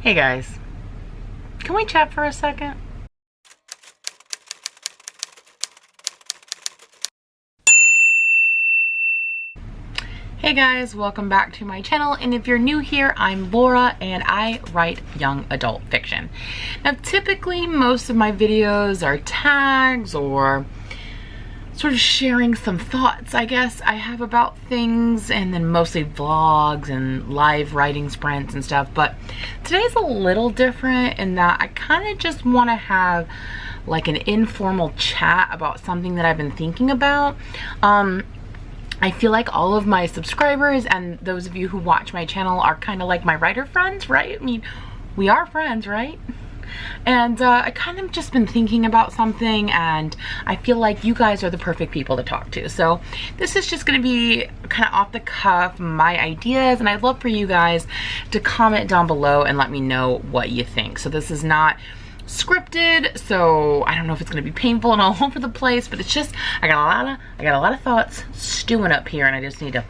Hey guys, can we chat for a second? Hey guys, welcome back to my channel, and if you're new here, I'm Laura and I write young adult fiction. Now typically most of my videos are tags or sort of sharing some thoughts, I guess, I have about things, and then mostly vlogs and live writing sprints and stuff. But today's a little different in that I kind of just want to have like an informal chat about something that I've been thinking about. I feel like all of my subscribers and those of you who watch my channel are kind of like my writer friends, right? I mean, we are friends, right? And I kind of just been thinking about something, and I feel like you guys are the perfect people to talk to. So this is just going to be kind of off the cuff, my ideas, and I'd love for you guys to comment down below and let me know what you think. So this is not scripted, so I don't know if it's going to be painful and all over the place, but it's just I got a lot of thoughts stewing up here, and I just need to,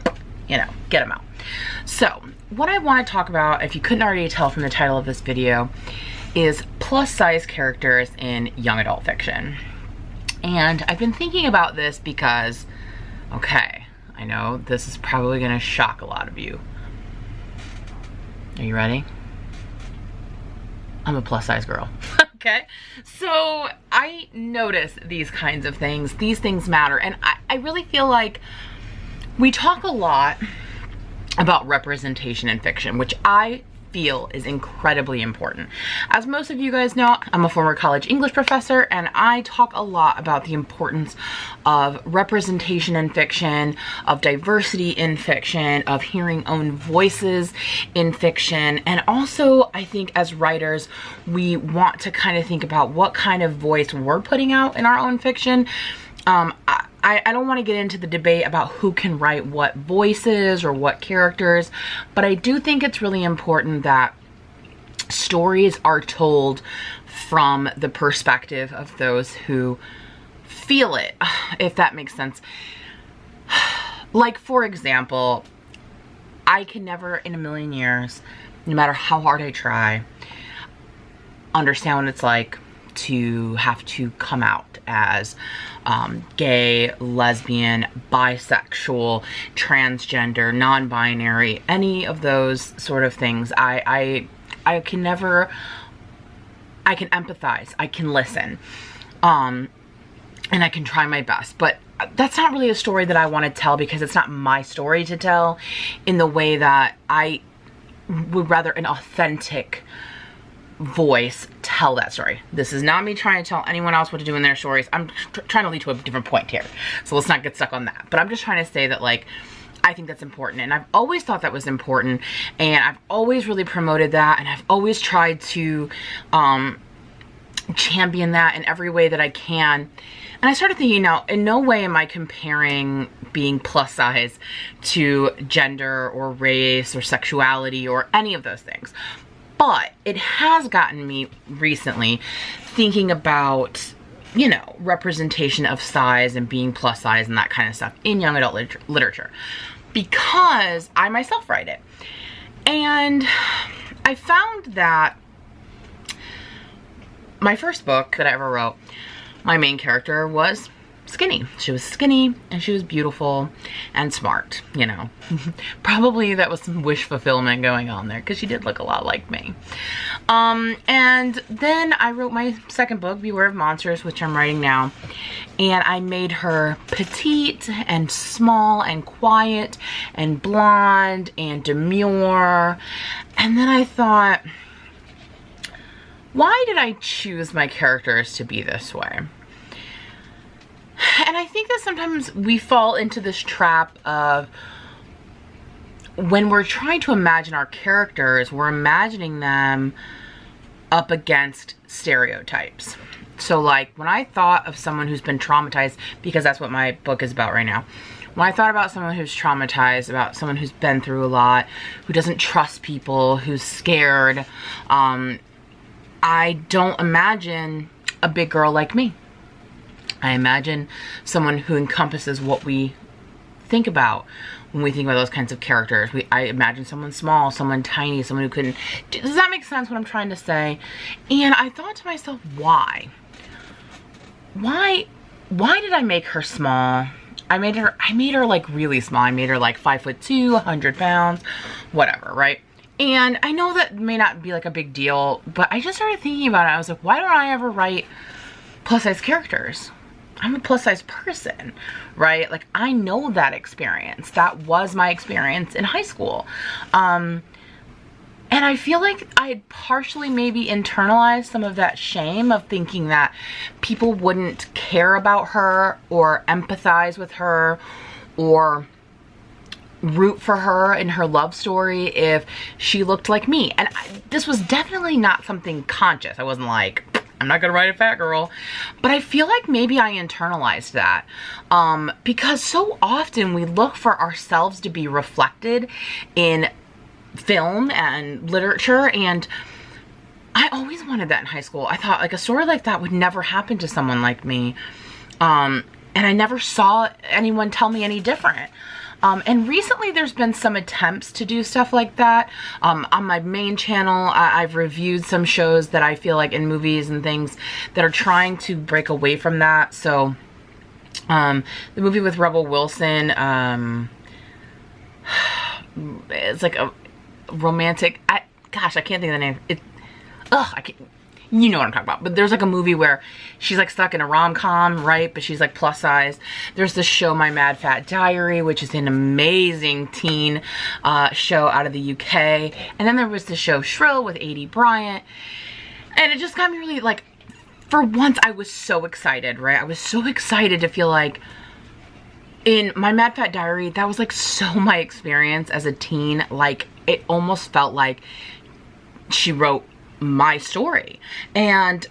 you know, get them out. So what I want to talk about, if you couldn't already tell from the title of this video, is plus size characters in young adult fiction. And I've been thinking about this because, okay, I know this is probably going to shock a lot of you. Are you ready? I'm a plus size girl. Okay, so I notice these kinds of things. These things matter, and I really feel like we talk a lot about representation in fiction, which I feel is incredibly important. As most of you guys know, I'm a former college English professor, and I talk a lot about the importance of representation in fiction, of diversity in fiction, of hearing own voices in fiction. And also, I think as writers, we want to kind of think about what kind of voice we're putting out in our own fiction. I don't want to get into the debate about who can write what voices or what characters, but I do think it's really important that stories are told from the perspective of those who feel it, if that makes sense. Like, for example, I can never in a million years, no matter how hard I try, understand what it's like to have to come out as gay, lesbian, bisexual, transgender, non-binary, any of those sort of things. I can never, I can empathize, I can listen, and I can try my best, but that's not really a story that I want to tell, because it's not my story to tell in the way that I would rather an authentic voice tell that story. This is not me trying to tell anyone else what to do in their stories. I'm trying to lead to a different point here, so let's not get stuck on that. But I'm just trying to say that, like, I think that's important, and I've always thought that was important, and I've always really promoted that, and I've always tried to champion that in every way that I can. And I started thinking, now, in no way am I comparing being plus size to gender or race or sexuality or any of those things. But it has gotten me recently thinking about, you know, representation of size and being plus size and that kind of stuff in young adult literature, because I myself write it. And I found that my first book that I ever wrote, my main character was skinny. She was skinny, and she was beautiful and smart, you know. Probably that was some wish fulfillment going on there, because she did look a lot like me. And then I wrote my second book, Beware of Monsters, which I'm writing now, and I made her petite and small and quiet and blonde and demure. And then I thought, why did I choose my characters to be this way? And I think that sometimes we fall into this trap of, when we're trying to imagine our characters, we're imagining them up against stereotypes. So like, when I thought of someone who's been traumatized, because that's what my book is about right now, when I thought about someone who's traumatized, about someone who's been through a lot, who doesn't trust people, who's scared, I don't imagine a big girl like me. I imagine someone who encompasses what we think about when we think about those kinds of characters. I imagine someone small, someone tiny, someone who couldn't. Does that make sense what I'm trying to say? And I thought to myself, why? Why did I make her small? I made her like really small. I made her like 5'2", 100 pounds, whatever, right? And I know that may not be like a big deal, but I just started thinking about it. I was like, why don't I ever write plus size characters? I'm a plus size person, right? Like, I know that experience. That was my experience in high school. And I feel like I had partially maybe internalized some of that shame of thinking that people wouldn't care about her or empathize with her or root for her in her love story if she looked like me. And this was definitely not something conscious. I wasn't like, I'm not gonna write a fat girl. But I feel like maybe I internalized that because so often we look for ourselves to be reflected in film and literature, and I always wanted that in high school. I thought like a story like that would never happen to someone like me, and I never saw anyone tell me any different. And recently there's been some attempts to do stuff like that. On my main channel, I've reviewed some shows that I feel like in movies and things that are trying to break away from that. So the movie with Rebel Wilson, it's like a romantic, gosh, I can't think of the name. I can't. You know what I'm talking about. But there's like a movie where she's like stuck in a rom-com, right? But she's like plus size. There's the show My Mad Fat Diary, which is an amazing teen show out of the UK. And then there was the show Shrill with A.D. Bryant. And it just got me really like, for once I was so excited, right? I was so excited to feel like in My Mad Fat Diary, that was like so my experience as a teen. Like, it almost felt like she wrote my story. And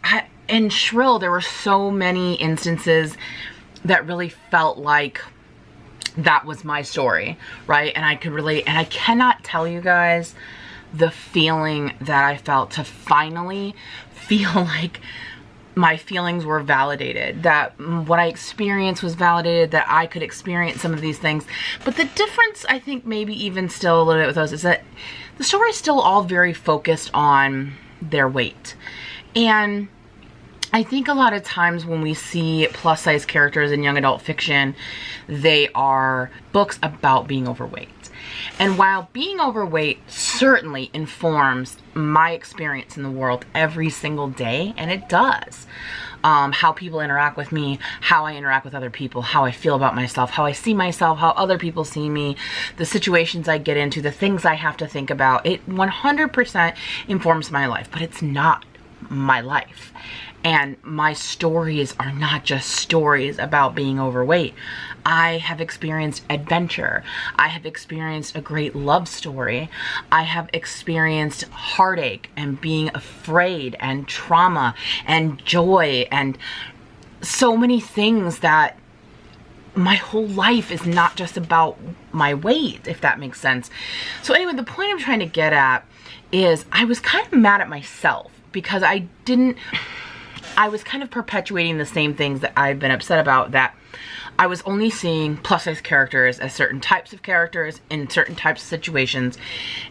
in Shrill, there were so many instances that really felt like that was my story, right? And I could relate, and I cannot tell you guys the feeling that I felt to finally feel like my feelings were validated, that what I experienced was validated, that I could experience some of these things. But the difference, I think, maybe even still a little bit with those, is that the story is still all very focused on their weight. And I think a lot of times when we see plus size characters in young adult fiction, they are books about being overweight. And while being overweight certainly informs my experience in the world every single day, and it does, how people interact with me, how I interact with other people, how I feel about myself, how I see myself, how other people see me, the situations I get into, the things I have to think about, it 100% informs my life, but it's not my life. And my stories are not just stories about being overweight. I have experienced adventure. I have experienced a great love story. I have experienced heartache and being afraid and trauma and joy and so many things that my whole life is not just about my weight, if that makes sense. So anyway, the point I'm trying to get at is I was kind of mad at myself because I was kind of perpetuating the same things that I've been upset about, that I was only seeing plus size characters as certain types of characters in certain types of situations,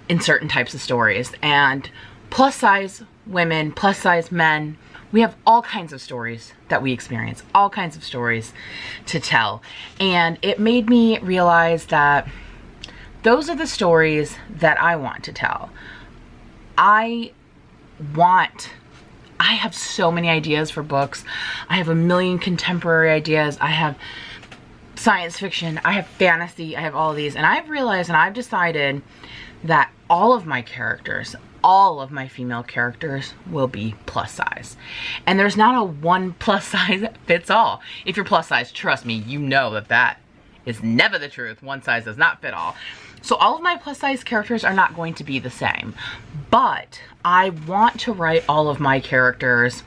in certain types of stories. And plus size women, plus size men, we have all kinds of stories that we experience, all kinds of stories to tell. And it made me realize that those are the stories that I want to tell. I have so many ideas for books. I have a million contemporary ideas. I have science fiction. I have fantasy. I have all of these. And I've realized and I've decided that all of my characters, all of my female characters will be plus size. And there's not a one plus size that fits all. If you're plus size, trust me, you know that that is never the truth. One size does not fit all. So all of my plus size characters are not going to be the same, but I want to write all of my characters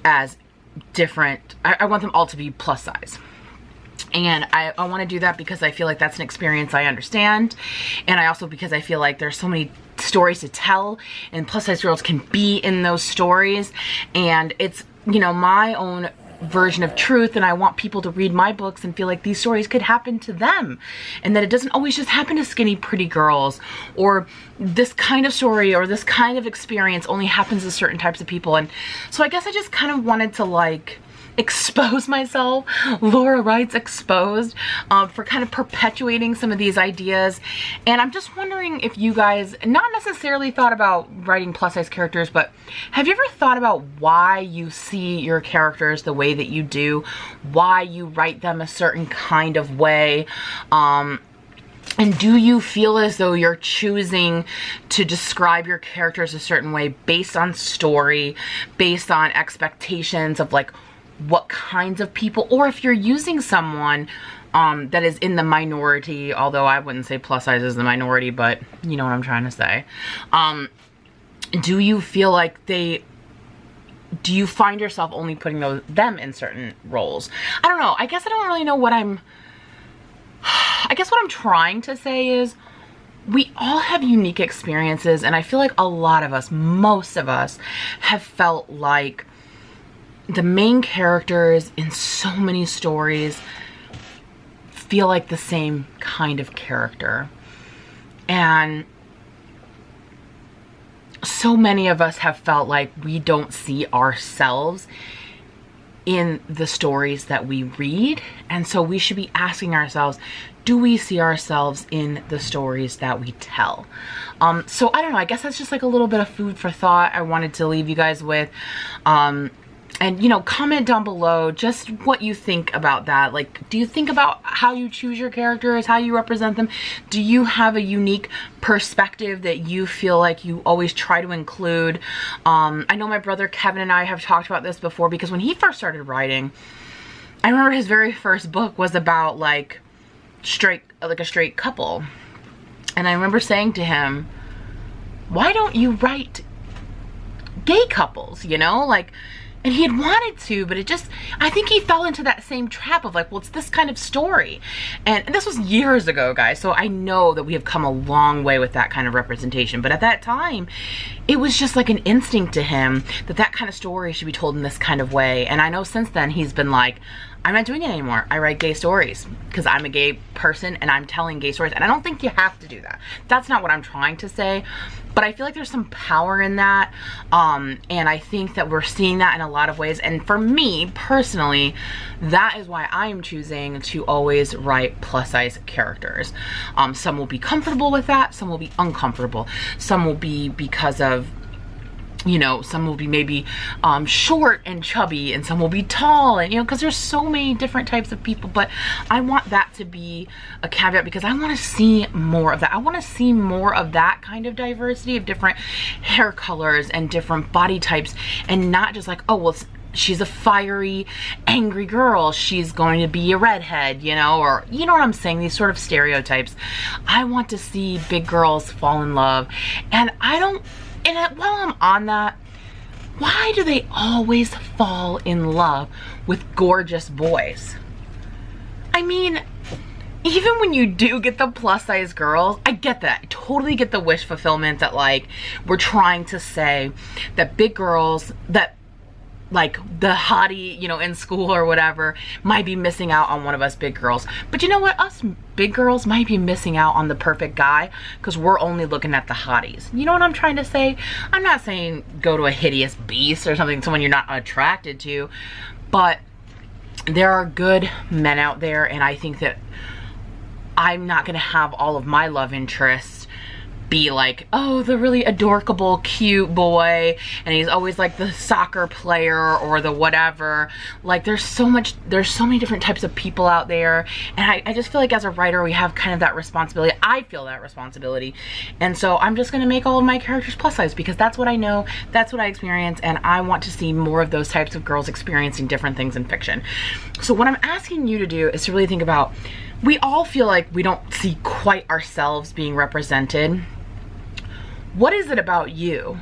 as different. I want them all to be plus size. And I want to do that because I feel like that's an experience I understand. And I also, because I feel like there's so many stories to tell and plus size girls can be in those stories. And it's, you know, my own version of truth, and I want people to read my books and feel like these stories could happen to them, and that it doesn't always just happen to skinny pretty girls, or this kind of story or this kind of experience only happens to certain types of people. And so I guess I just kind of wanted to like expose myself, Laura writes exposed, for kind of perpetuating some of these ideas. And I'm just wondering if you guys not necessarily thought about writing plus size characters, but have you ever thought about why you see your characters the way that you do, why you write them a certain kind of way? And do you feel as though you're choosing to describe your characters a certain way based on story, based on expectations of like what kinds of people, or if you're using someone that is in the minority, although I wouldn't say plus size is the minority, but you know what I'm trying to say. Do you feel like do you find yourself only putting them in certain roles? I don't know. I guess I don't really know what I guess what I'm trying to say is we all have unique experiences, and I feel like a lot of us, most of us, have felt like the main characters in so many stories feel like the same kind of character. And so many of us have felt like we don't see ourselves in the stories that we read. And so we should be asking ourselves, do we see ourselves in the stories that we tell? So I don't know, I guess that's just like a little bit of food for thought I wanted to leave you guys with. And, you know, comment down below just what you think about that. Like, do you think about how you choose your characters, how you represent them? Do you have a unique perspective that you feel like you always try to include? I know my brother Kevin and I have talked about this before, because when he first started writing, I remember his very first book was about like a straight couple. And I remember saying to him, why don't you write gay couples, you know? Like, and he had wanted to, but it just, I think he fell into that same trap of like, well, it's this kind of story. And this was years ago, guys, so I know that we have come a long way with that kind of representation. But at that time, it was just like an instinct to him that that kind of story should be told in this kind of way. And I know since then he's been like, I'm not doing it anymore. I write gay stories because I'm a gay person and I'm telling gay stories. And I don't think you have to do that. That's not what I'm trying to say. But I feel like there's some power in that. And I think that we're seeing that in a lot of ways. And for me, personally, that is why I am choosing to always write plus size characters. Some will be comfortable with that. Some will be uncomfortable. Some will be because of, you know, some will be maybe short and chubby, and some will be tall, and you know, because there's so many different types of people. But I want that to be a caveat because I want to see more of that. I want to see more of that kind of diversity of different hair colors and different body types, and not just like, oh, well, she's a fiery, angry girl, she's going to be a redhead, you know, or you know what I'm saying, these sort of stereotypes. I want to see big girls fall in love, and while I'm on that, why do they always fall in love with gorgeous boys? I mean, even when you do get the plus size girls, I get that. I totally get the wish fulfillment that like, we're trying to say that big girls, that like the hottie, you know, in school or whatever, might be missing out on one of us big girls. But you know what? Us big girls might be missing out on the perfect guy because we're only looking at the hotties. You know what I'm trying to say? I'm not saying go to a hideous beast or something, someone you're not attracted to, but there are good men out there, and I think that I'm not gonna have all of my love interests be like, oh, the really adorable, cute boy, and he's always like the soccer player or the whatever. Like, there's so many different types of people out there, and I just feel like as a writer, we have kind of that responsibility. I feel that responsibility, and so I'm just gonna make all of my characters plus size because that's what I know, that's what I experience, and I want to see more of those types of girls experiencing different things in fiction. So what I'm asking you to do is to really think about, we all feel like we don't see quite ourselves being represented. What is it about you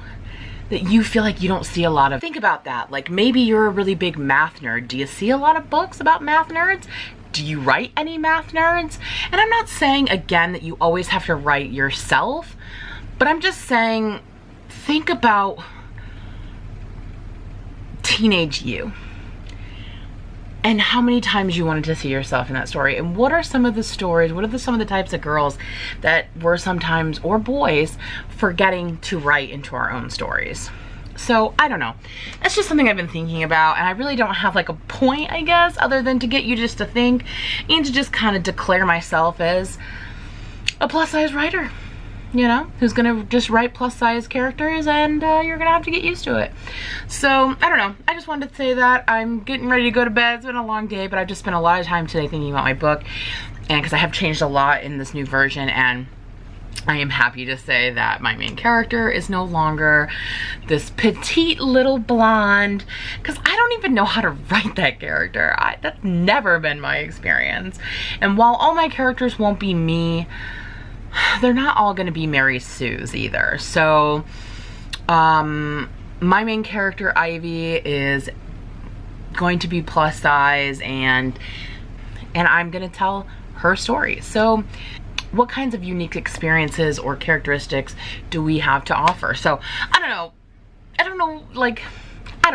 that you feel like you don't see a lot of? Think about that. Like, maybe you're a really big math nerd. Do you see a lot of books about math nerds? Do you write any math nerds? And I'm not saying, again, that you always have to write yourself, but I'm just saying, think about teenage you. and how many times you wanted to see yourself in that story, and what are some of the stories, what are some of the types of girls that we're sometimes, or boys, forgetting to write into our own stories. So I don't know, that's just something I've been thinking about, and I really don't have like a point, I guess, other than to get you just to think and to just kind of declare myself as a plus size writer, you know, who's gonna just write plus size characters, and you're gonna have to get used to it. So I don't know, I just wanted to say that. I'm getting ready to go to bed. It's been a long day, but I've just spent a lot of time today thinking about my book, and because I have changed a lot in this new version, and I am happy to say that my main character is no longer this petite little blonde, because I don't even know how to write that character. That's never been my experience. And while all my characters won't be me, they're not all going to be Mary Sue's either. So my main character, Ivy, is going to be plus size, and I'm going to tell her story. So what kinds of unique experiences or characteristics do we have to offer? So I don't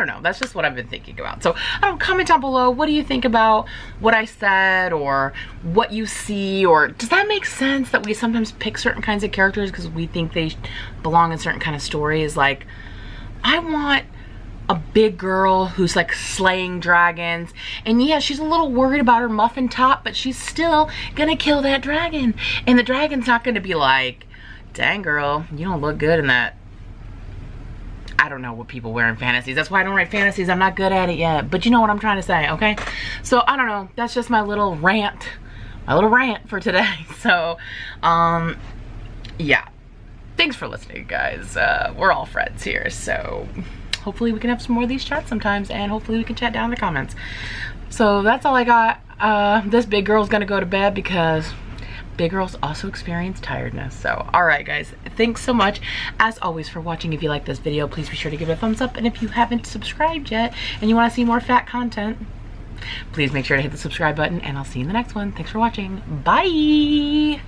know, that's just what I've been thinking about. So I don't know, comment down below, what do you think about what I said, or what you see, or does that make sense that we sometimes pick certain kinds of characters because we think they belong in certain kind of stories? Like, I want a big girl who's like slaying dragons, and yeah, she's a little worried about her muffin top, but she's still gonna kill that dragon, and the dragon's not gonna be like, dang girl, you don't look good in that. I don't know what people wear in fantasies. That's why I don't write fantasies. I'm not good at it yet, but you know what I'm trying to say, okay? So I don't know, that's just my little rant for today. So yeah, thanks for listening, guys. We're all friends here, so hopefully we can have some more of these chats sometimes, and hopefully we can chat down in the comments. So that's all I got. This big girl's gonna go to bed because big girls also experience tiredness. So all right, guys, thanks so much as always for watching. If you like this video, please be sure to give it a thumbs up, and if you haven't subscribed yet and you want to see more fat content, please make sure to hit the subscribe button, and I'll see you in the next one. Thanks for watching. Bye.